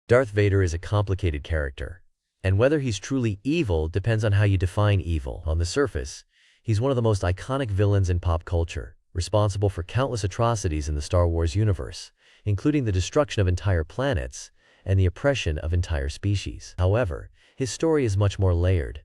Darth Vader is a complicated character, and whether he's truly evil depends on how you define evil. On the surface, he's one of the most iconic villains in pop culture, responsible for countless atrocities in the Star Wars universe, including the destruction of entire planets and the oppression of entire species. However, his story is much more layered.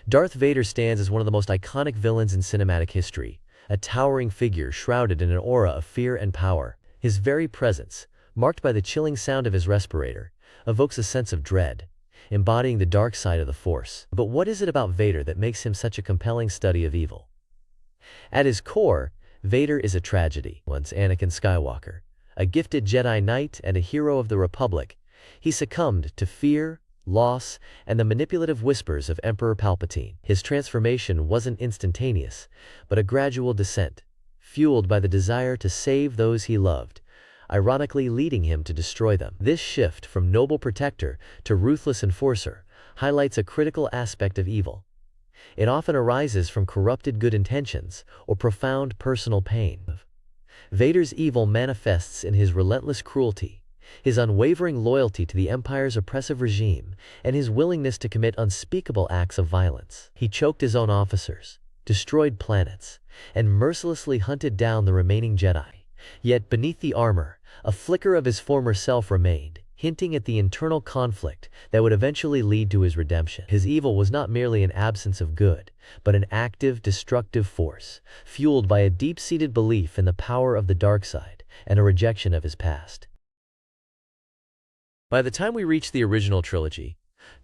Darth Vader stands as one of the most iconic villains in cinematic history, a towering figure shrouded in an aura of fear and power. His very presence, marked by the chilling sound of his respirator, evokes a sense of dread, embodying the dark side of the Force. But what is it about Vader that makes him such a compelling study of evil? At his core, Vader is a tragedy. Once Anakin Skywalker, a gifted Jedi Knight and a hero of the Republic, he succumbed to fear, loss, and the manipulative whispers of Emperor Palpatine. His transformation wasn't instantaneous, but a gradual descent, fueled by the desire to save those he loved, ironically leading him to destroy them. This shift from noble protector to ruthless enforcer highlights a critical aspect of evil. It often arises from corrupted good intentions or profound personal pain. Vader's evil manifests in his relentless cruelty, his unwavering loyalty to the Empire's oppressive regime, and his willingness to commit unspeakable acts of violence. He choked his own officers, destroyed planets, and mercilessly hunted down the remaining Jedi. Yet beneath the armor, a flicker of his former self remained, hinting at the internal conflict that would eventually lead to his redemption. His evil was not merely an absence of good, but an active, destructive force, fueled by a deep-seated belief in the power of the dark side and a rejection of his past. By the time we reach the original trilogy,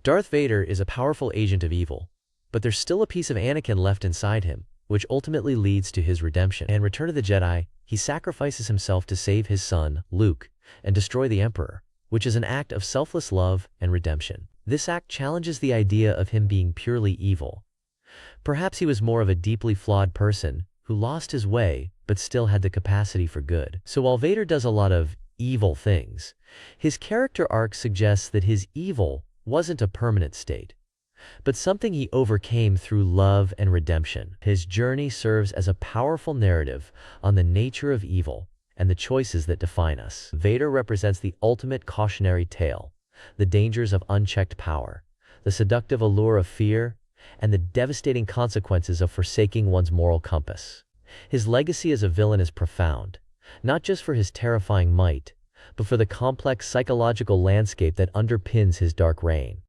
Darth Vader is a powerful agent of evil, but there's still a piece of Anakin left inside him, which ultimately leads to his redemption. In Return of the Jedi, he sacrifices himself to save his son, Luke, and destroy the Emperor, which is an act of selfless love and redemption. This act challenges the idea of him being purely evil. Perhaps he was more of a deeply flawed person who lost his way but still had the capacity for good. So while Vader does a lot of evil things, his character arc suggests that his evil wasn't a permanent state, but something he overcame through love and redemption. His journey serves as a powerful narrative on the nature of evil and the choices that define us. Vader represents the ultimate cautionary tale, the dangers of unchecked power, the seductive allure of fear, and the devastating consequences of forsaking one's moral compass. His legacy as a villain is profound, not just for his terrifying might, but for the complex psychological landscape that underpins his dark reign.